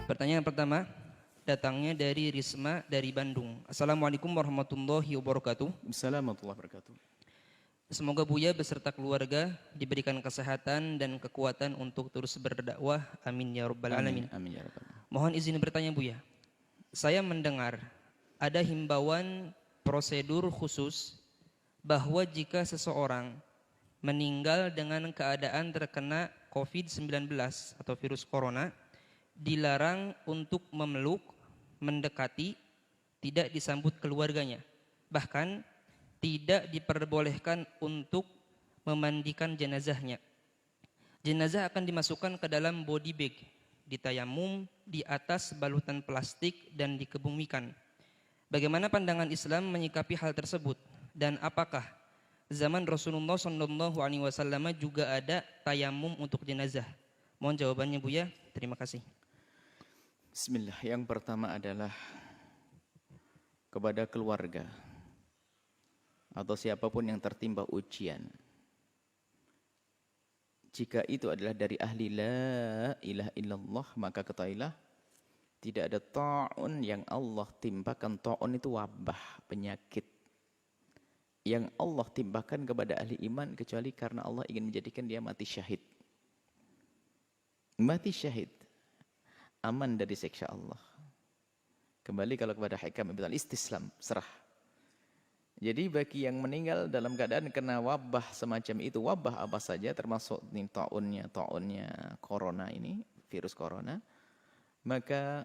Pertanyaan pertama datangnya dari Risma dari Bandung. Assalamualaikum warahmatullahi wabarakatuh. Assalamualaikum warahmatullahi wabarakatuh. Semoga Buya beserta keluarga diberikan kesehatan dan kekuatan untuk terus berdakwah. Amin ya rabbal alamin. Amin ya rabbal alamin. Mohon izin bertanya Buya. Saya mendengar ada himbauan prosedur khusus bahwa jika seseorang meninggal dengan keadaan terkena COVID-19 atau virus corona, dilarang untuk memeluk, mendekati, tidak disambut keluarganya. Bahkan tidak diperbolehkan untuk memandikan jenazahnya. Jenazah akan dimasukkan ke dalam body bag, ditayamum di atas balutan plastik dan dikebumikan. Bagaimana pandangan Islam menyikapi hal tersebut? Dan apakah zaman Rasulullah SAW juga ada tayamum untuk jenazah? Mohon jawabannya Buya. Terima kasih. Bismillah. Yang pertama adalah kepada keluarga atau siapapun yang tertimpa ujian. Jika itu adalah dari ahli la ilaha illallah, maka ketahuilah tidak ada ta'un yang Allah timpakan. Ta'un itu wabah, penyakit yang Allah timpakan kepada ahli iman kecuali karena Allah ingin menjadikan dia mati syahid. Mati syahid, aman dari siksa Allah. Kembali kalau kepada hikam ibn al-istislam, serah. Jadi bagi yang meninggal dalam keadaan kena wabah semacam itu, wabah apa saja termasuk ta'unnya corona ini, virus corona, maka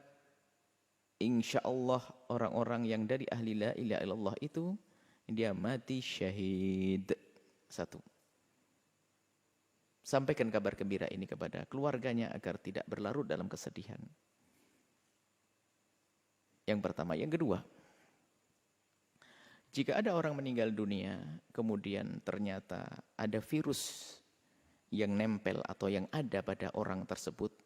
insya Allah orang-orang yang dari ahli la ilaha illallah itu dia mati syahid. Satu. Sampaikan kabar gembira ini kepada keluarganya agar tidak berlarut dalam kesedihan. Yang pertama. Yang kedua, jika ada orang meninggal dunia, kemudian ternyata ada virus yang nempel atau yang ada pada orang tersebut,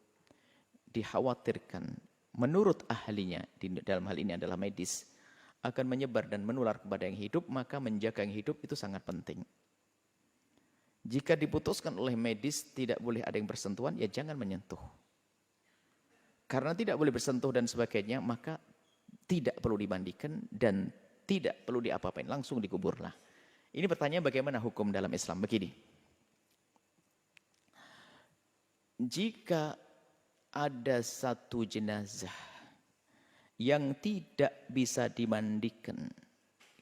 dikhawatirkan menurut ahlinya, dalam hal ini adalah medis, akan menyebar dan menular kepada yang hidup, maka menjaga yang hidup itu sangat penting. Jika diputuskan oleh medis tidak boleh ada yang bersentuhan, ya jangan menyentuh. Karena tidak boleh bersentuh dan sebagainya, maka tidak perlu dimandikan dan tidak perlu diapa-apain, langsung dikuburlah. Ini pertanyaan bagaimana hukum dalam Islam? Begini. Jika ada satu jenazah yang tidak bisa dimandikan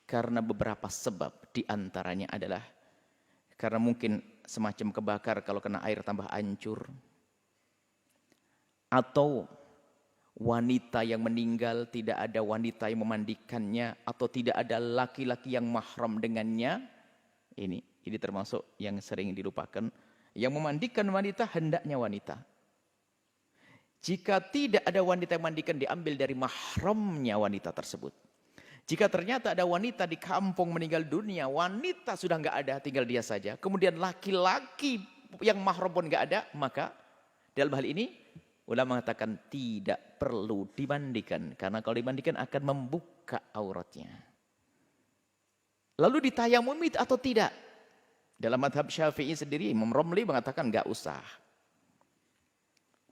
karena beberapa sebab, diantaranya adalah karena mungkin semacam kebakar kalau kena air tambah hancur, atau wanita yang meninggal tidak ada wanita yang memandikannya, atau tidak ada laki-laki yang mahram dengannya, ini termasuk yang sering dilupakan. Yang memandikan wanita hendaknya wanita. Jika tidak ada wanita yang memandikan, diambil dari mahramnya wanita tersebut. Jika ternyata ada wanita di kampung meninggal dunia, wanita sudah nggak ada, tinggal dia saja. Kemudian laki-laki yang mahram pun nggak ada, maka dalam hal ini ulama mengatakan tidak perlu dimandikan. Karena kalau dimandikan akan membuka auratnya. Lalu ditayamumi atau tidak? Dalam madhab Syafi'i sendiri, Imam Romli mengatakan nggak usah.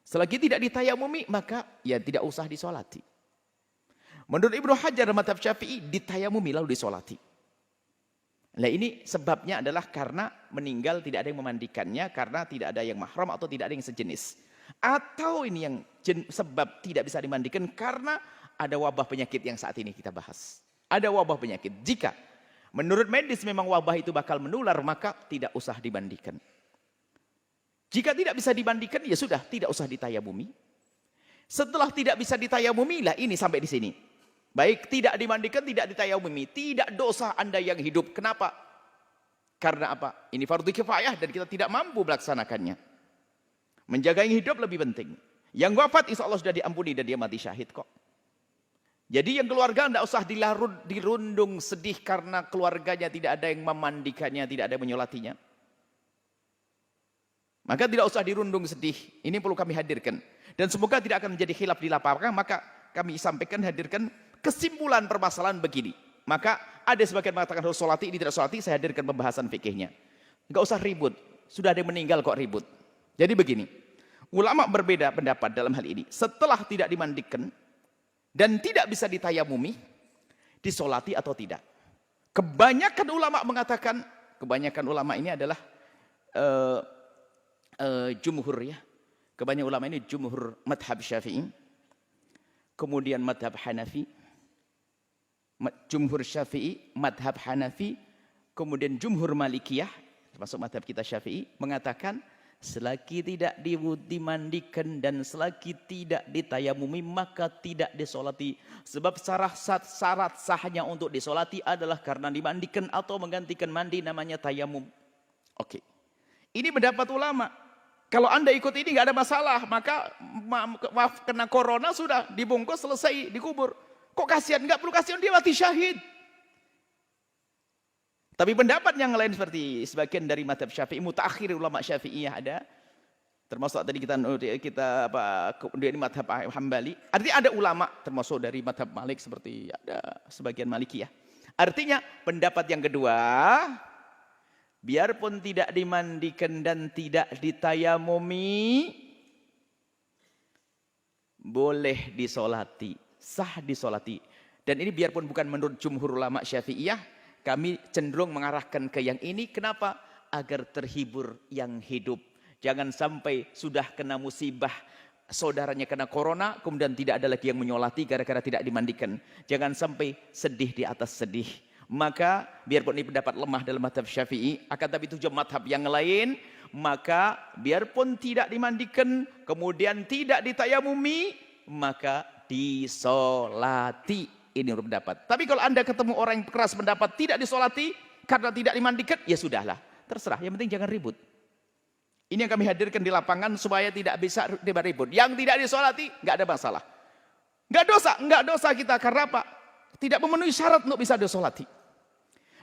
Selagi tidak ditayamumi, maka ya tidak usah disolati. Menurut Ibnu Hajar madhab Syafi'i, ditayamumi lalu disolati. Nah ini sebabnya adalah karena meninggal tidak ada yang memandikannya, karena tidak ada yang mahram atau tidak ada yang sejenis. Atau ini yang sebab tidak bisa dimandikan karena ada wabah penyakit yang saat ini kita bahas. Ada wabah penyakit. Jika menurut medis memang wabah itu bakal menular, maka tidak usah dimandikan. Jika tidak bisa dimandikan, ya sudah, tidak usah ditayamumi. Setelah tidak bisa ditayamumi, lah ini sampai di sini. Baik, tidak dimandikan, tidak ditayamumi. Tidak dosa Anda yang hidup. Kenapa? Karena apa? Ini fardu kifayah dan kita tidak mampu melaksanakannya. Menjaga yang hidup lebih penting. Yang wafat insya Allah sudah diampuni dan dia mati syahid kok. Jadi yang keluarga tidak usah dirundung sedih karena keluarganya tidak ada yang memandikannya, tidak ada yang menyolatinya. Maka tidak usah dirundung sedih. Ini perlu kami hadirkan. Dan semoga tidak akan menjadi khilaf di lapangan. Maka kami sampaikan, hadirkan kesimpulan permasalahan begini. Maka ada sebagian mengatakan harus solati, ini tidak solati. Saya hadirkan pembahasan fikihnya. Enggak usah ribut. Sudah ada yang meninggal kok ribut. Jadi begini. Ulama berbeda pendapat dalam hal ini. Setelah tidak dimandikan dan tidak bisa ditayamumi, disolati atau tidak. Kebanyakan ulama mengatakan, kebanyakan ulama ini adalah jumhur ya. Kebanyakan ulama ini jumhur madhab Syafi'i, kemudian madhab Hanafi, jumhur Syafi'i, madhab Hanafi, kemudian jumhur Malikiyah, termasuk madhab kita Syafi'i, mengatakan selagi tidak dimandikan dan selagi tidak ditayamumi maka tidak disolati. Sebab syarat sahnya untuk disolati adalah karena dimandikan atau menggantikan mandi, namanya tayamum. Oke. Ini pendapat ulama. Kalau Anda ikut ini nggak ada masalah, maka maaf kena corona sudah dibungkus selesai dikubur. Kok kasihan? Nggak perlu kasihan, dia mati syahid. Tapi pendapat yang lain seperti sebagian dari mazhab Syafi'i, mutaakhir ulama Syafi'iyah ada, termasuk tadi kita ini mazhab Hambali. Artinya ada ulama termasuk dari mazhab Malik seperti ada sebagian Malikiyah. Artinya pendapat yang kedua, biarpun tidak dimandikan dan tidak ditayamumi, boleh disolati, sah disolati. Dan ini biarpun bukan menurut jumhur ulama Syafi'iyah, kami cenderung mengarahkan ke yang ini. Kenapa? Agar terhibur yang hidup. Jangan sampai sudah kena musibah, saudaranya kena corona, kemudian tidak ada lagi yang menyolati gara-gara tidak dimandikan. Jangan sampai sedih di atas sedih. Maka biarpun ini pendapat lemah dalam mazhab Syafi'i, akan tapi tujuan mazhab yang lain, maka biarpun tidak dimandikan, kemudian tidak ditayamumi, maka disolati. Ini menurut pendapat. Tapi kalau Anda ketemu orang yang keras pendapat tidak disolati karena tidak dimandikan, ya sudahlah, terserah. Yang penting jangan ribut. Ini yang kami hadirkan di lapangan supaya tidak bisa ribut. Yang tidak disolati nggak ada masalah. Nggak dosa kita karena apa? Tidak memenuhi syarat untuk bisa disolati.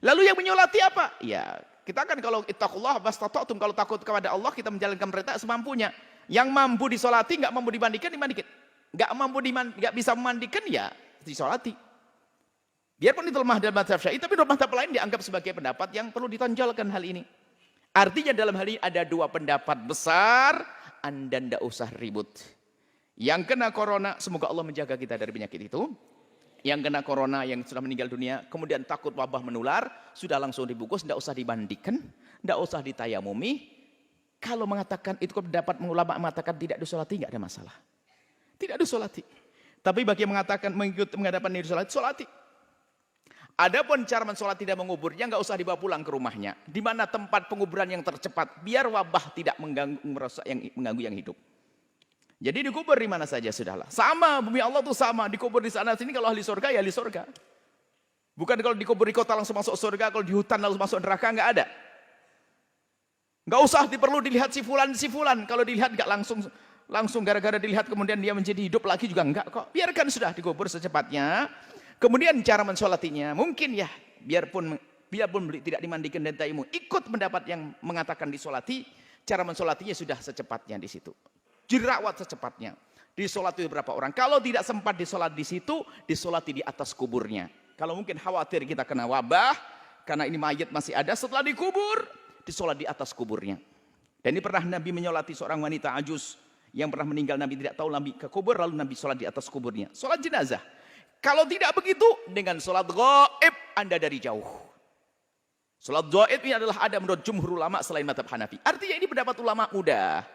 Lalu yang menyolati apa? Ya, kita kan kalau ittaqullah mastata'tum, kalau takut kepada Allah kita menjalankan perintah semampunya. Yang mampu disolati, nggak mampu dimandikan, dimandikan. Nggak bisa memandikan, ya disolati. Biarpun itu lemah dalam mazhab Syafi'i, tapi dalam mazhab lain dianggap sebagai pendapat yang perlu ditonjolkan hal ini. Artinya dalam hal ini ada dua pendapat besar, Anda tidak usah ribut. Yang kena corona, semoga Allah menjaga kita dari penyakit itu. Yang kena corona, yang sudah meninggal dunia, kemudian takut wabah menular, sudah langsung dibungkus, tidak usah dimandikan, tidak usah ditayamumi. Kalau mengatakan itu pendapat ulama mengatakan tidak disolati, tidak ada masalah. Tidak disolati. Tapi bagi yang mengatakan mengikuti menghadapan diri solati. Adapun cara mensolati dan menguburnya nggak usah dibawa pulang ke rumahnya. Di mana tempat penguburan yang tercepat, biar wabah tidak mengganggu yang hidup. Jadi dikubur di mana saja sudahlah. Sama, bumi Allah tuh sama, dikubur di sana sini. Kalau ahli surga ya ahli surga. Bukan kalau dikubur di kota langsung masuk surga, kalau di hutan langsung masuk neraka, nggak ada. Nggak usah perlu dilihat si fulan. Kalau dilihat nggak langsung gara-gara dilihat kemudian dia menjadi hidup lagi juga enggak kok. Biarkan sudah dikubur secepatnya. Kemudian cara mensolatinya mungkin ya biarpun tidak dimandikan dan tayamum, ikut pendapat yang mengatakan disolati, cara mensolatinya sudah secepatnya di situ. Dirawat secepatnya. Disolati berapa orang? Kalau tidak sempat disolat di situ, disolati di atas kuburnya. Kalau mungkin khawatir kita kena wabah karena ini mayat masih ada, setelah dikubur, disolat di atas kuburnya. Dan ini pernah Nabi menyolati seorang wanita ajus yang pernah meninggal, Nabi tidak tahu, Nabi ke kubur, lalu Nabi sholat di atas kuburnya. Sholat jenazah. Kalau tidak begitu, dengan sholat gaib, Anda dari jauh. Sholat gaib ini adalah ada menurut jumhur ulama selain mazhab Hanafi. Artinya ini pendapat ulama mudah.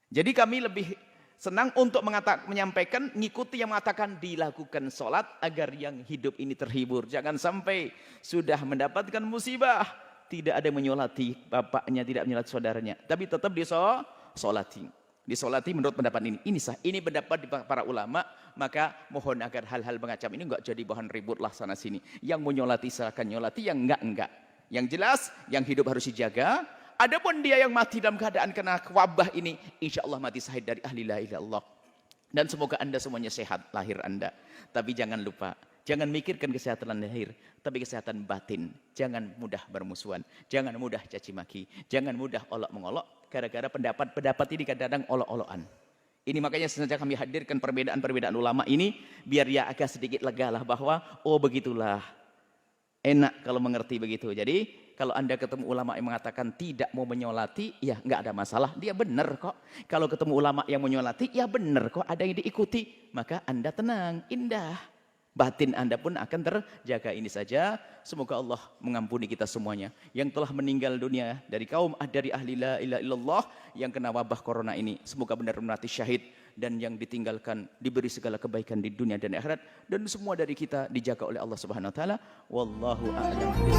Jadi kami lebih senang untuk menyampaikan, ngikuti yang mengatakan dilakukan sholat agar yang hidup ini terhibur. Jangan sampai sudah mendapatkan musibah, tidak ada menyolati bapaknya, tidak menyolati saudaranya. Tapi tetap disolati. Disolati menurut pendapat ini. Ini sah. Ini pendapat di para ulama. Maka mohon agar hal-hal macam ini enggak jadi bahan ribut lah sana sini. Yang menyolati silakan nyolati, yang enggak. Yang jelas, yang hidup harus dijaga. Adapun dia yang mati dalam keadaan kena wabah ini, insya Allah mati syahid dari ahli la ilaha illallah. Dan semoga Anda semuanya sehat lahir Anda. Tapi jangan lupa, jangan mikirkan kesehatan lahir, tapi kesehatan batin. Jangan mudah bermusuhan, jangan mudah caci maki, jangan mudah olok-mengolok. Gara-gara pendapat ini kadang-kadang olok-olokan. Ini makanya sengaja kami hadirkan perbedaan-perbedaan ulama ini, biar ya agak sedikit lega lah bahwa, oh begitulah. Enak kalau mengerti begitu. Jadi kalau Anda ketemu ulama yang mengatakan tidak mau menyolati, ya nggak ada masalah, dia benar kok. Kalau ketemu ulama yang menyolati, ya benar kok, ada yang diikuti. Maka Anda tenang, indah. Batin Anda pun akan terjaga. Ini saja, semoga Allah mengampuni kita semuanya. Yang telah meninggal dunia dari kaum dari ahli la ilaha illallah yang kena wabah corona ini. Semoga benar-benar mati syahid. Dan yang ditinggalkan diberi segala kebaikan di dunia dan akhirat. Dan semua dari kita dijaga oleh Allah Subhanahu Wa Taala. Wallahu a'lam.